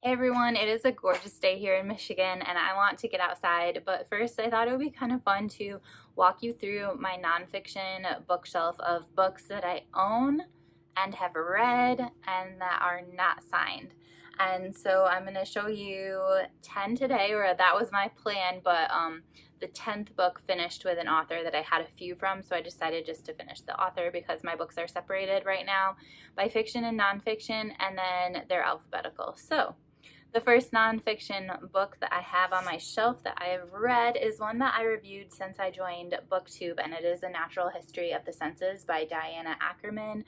Hey everyone, it is a gorgeous day here in Michigan and I want to get outside, but first I thought it would be kind of fun to walk you through my nonfiction bookshelf of books that I own and have read and that are not signed. And so I'm going to show you 10 today, or that was my plan, but the 10th book finished with an author that I had a few from, so I decided just to finish the author because my books are separated right now by fiction and nonfiction, and then they're alphabetical. So the first nonfiction book that I have on my shelf that I have read is one that I reviewed since I joined BookTube, and it is A Natural History of the Senses by Diana Ackerman.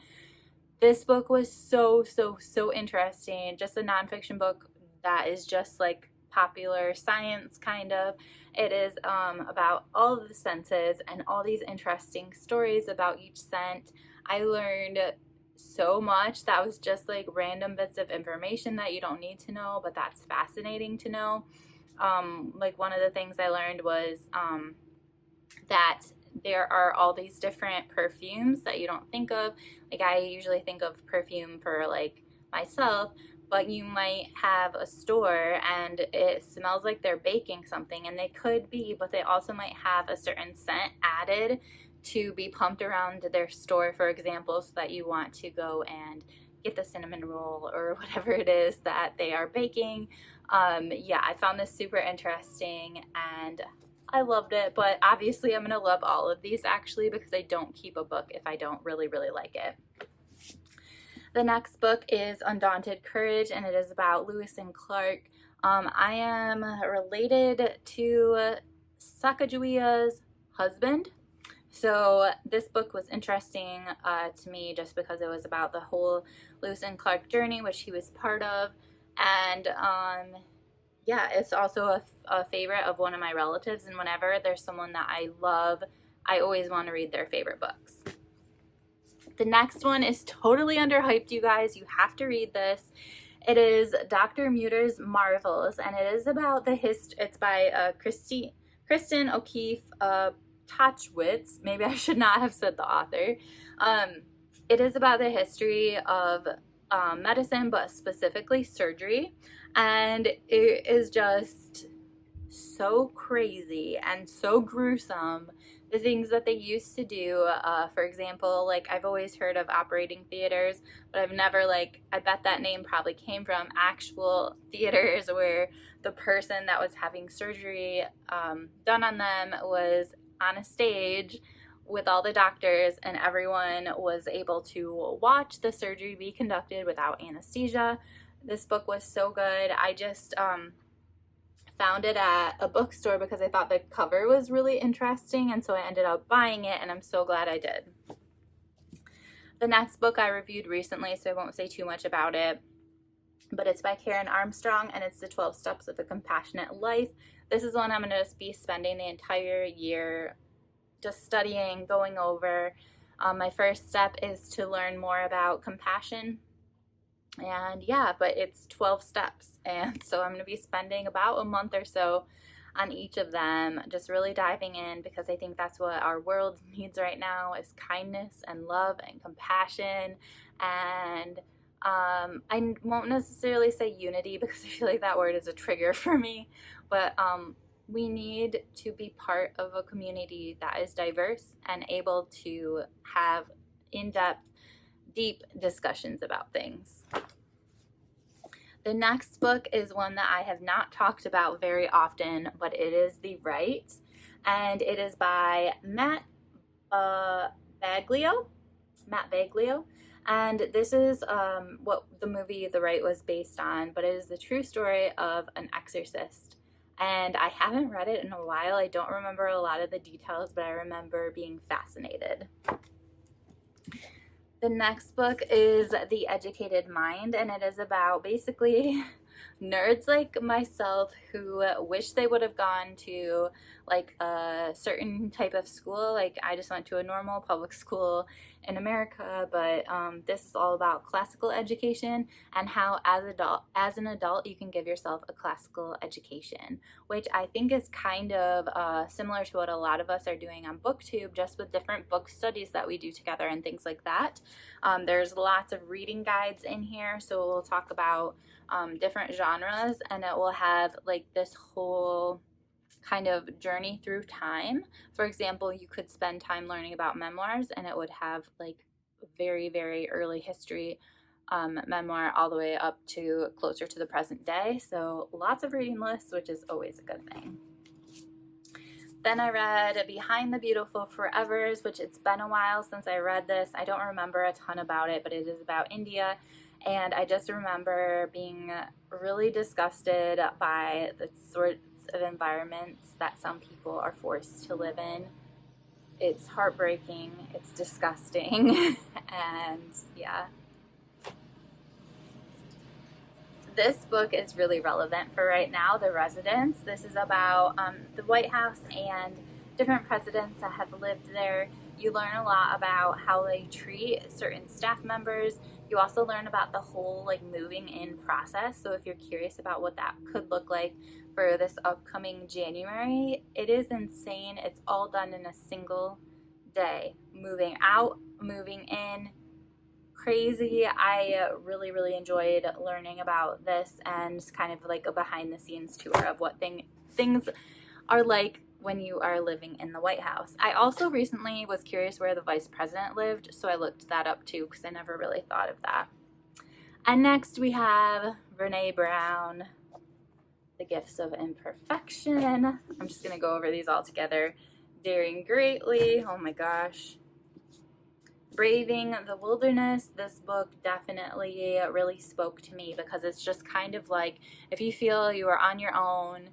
This book was so interesting. Just a nonfiction book that is just like popular science, kind of. It is about all of the senses and all these interesting stories about each scent. I learned so much that was just like random bits of information that you don't need to know, but that's fascinating to know. Like one of the things I learned was that there are all these different perfumes that you don't think of. Like I usually think of perfume for like myself, but you might have a store and it smells like they're baking something, and they could be, but they also might have a certain scent added to be pumped around their store, for example, so that you want to go and get the cinnamon roll or whatever it is that they are baking. Yeah, I found this super interesting and I loved it, but obviously I'm going to love all of these actually because I don't keep a book if I don't really like it. The next book is Undaunted Courage, and it is about Lewis and Clark. I am related to Sacagawea's husband. So this book was interesting to me just because it was about the whole Lewis and Clark journey, which he was part of. And yeah, it's also a favorite of one of my relatives. And whenever there's someone that I love, I always want to read their favorite books. The next one is totally underhyped, you guys. You have to read this. It is Dr. Muter's Marvels, and it is about the history. It's by Kristen O'Keefe Tachwitz. Maybe I should not have said the author. It is about the history of medicine, but specifically surgery, and it is just so crazy and so gruesome, the things that they used to do. For example, like I've always heard of operating theaters, but I've never, like, I bet that name probably came from actual theaters where the person that was having surgery done on them was on a stage with all the doctors, and everyone was able to watch the surgery be conducted without anesthesia. This book was so good. I just found it at a bookstore because I thought the cover was really interesting, and so I ended up buying it, and I'm so glad I did. The next book I reviewed recently, so I won't say too much about it, but it's by Karen Armstrong, and it's The 12 Steps of a Compassionate Life. This is one I'm going to just be spending the entire year just studying, going over. My first step is to learn more about compassion. And yeah, but it's 12 steps. And so I'm going to be spending about a month or so on each of them, just really diving in, because I think that's what our world needs right now is kindness and love and compassion. And I won't necessarily say unity because I feel like that word is a trigger for me, but we need to be part of a community that is diverse and able to have in-depth, deep discussions about things. The next book is one that I have not talked about very often, but it is The Right, and it is by Matt Baglio, and this is what the movie The Right was based on, but it is the true story of an exorcist. And I haven't read it in a while. I don't remember a lot of the details, but I remember being fascinated. The next book is The Educated Mind, and it is about basically nerds like myself who wish they would have gone to like a certain type of school. Like I just went to a normal public school, in America, but this is all about classical education and how as an adult you can give yourself a classical education, which I think is kind of similar to what a lot of us are doing on BookTube, just with different book studies that we do together and things like that. There's lots of reading guides in here, so we'll talk about different genres, and it will have like this whole kind of journey through time. For example, you could spend time learning about memoirs, and it would have like very, very early history memoir all the way up to closer to the present day. So lots of reading lists, which is always a good thing. Then I read Behind the Beautiful Forevers, which it's been a while since I read this. I don't remember a ton about it, but it is about India. And I just remember being really disgusted by the sorts of environments that some people are forced to live in. It's heartbreaking, it's disgusting, and yeah. This book is really relevant for right now, The Residence. This is about the White House and different presidents that have lived there. You learn a lot about how they treat certain staff members. You also learn about the whole like moving in process. So if you're curious about what that could look like for this upcoming January, it is insane. It's all done in a single day. Moving out, moving in, crazy. I really enjoyed learning about this and kind of like a behind the scenes tour of what things are like when you are living in the White House. I also recently was curious where the vice president lived, so I looked that up too because I never really thought of that. And next we have Brene Brown, The Gifts of Imperfection. I'm just going to go over these all together. Daring Greatly, oh my gosh. Braving the Wilderness, this book definitely really spoke to me because it's just kind of like if you feel you are on your own,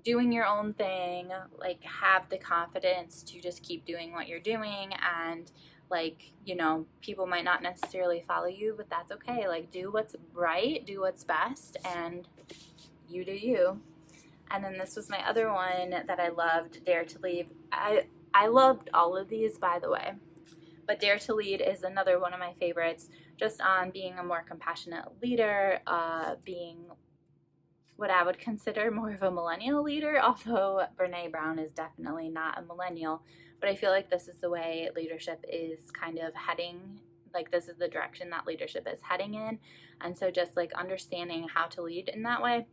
doing your own thing, like have the confidence to just keep doing what you're doing, and like, you know, people might not necessarily follow you, but that's okay. Like do what's right, do what's best, and you do you. And then this was my other one that I loved, Dare to Lead. I loved all of these, by the way, but Dare to Lead is another one of my favorites, just on being a more compassionate leader, being what I would consider more of a millennial leader, although Brene Brown is definitely not a millennial. But I feel like this is the way leadership is kind of heading, like this is the direction that leadership is heading in. And so just like understanding how to lead in that way,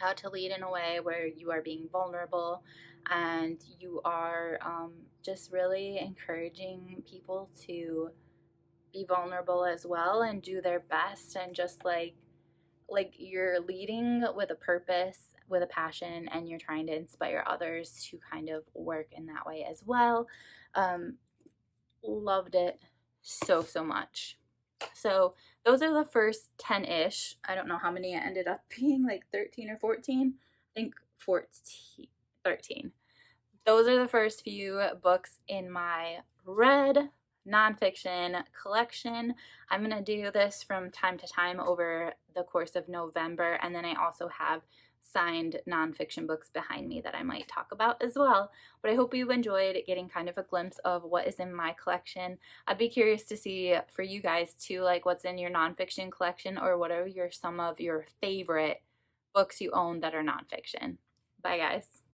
how to lead in a way where you are being vulnerable and you are just really encouraging people to be vulnerable as well and do their best, and just like you're leading with a purpose, with a passion, and you're trying to inspire others to kind of work in that way as well. Loved it so much. So those are the first 10-ish. I don't know how many it ended up being, like 13 or 14. I think 13. Those are the first few books in my read nonfiction collection. I'm going to do this from time to time over the course of November, and then I also have signed nonfiction books behind me that I might talk about as well. But I hope you enjoyed getting kind of a glimpse of what is in my collection. I'd be curious to see for you guys too, like what's in your nonfiction collection, or what are some of your favorite books you own that are nonfiction. Bye guys.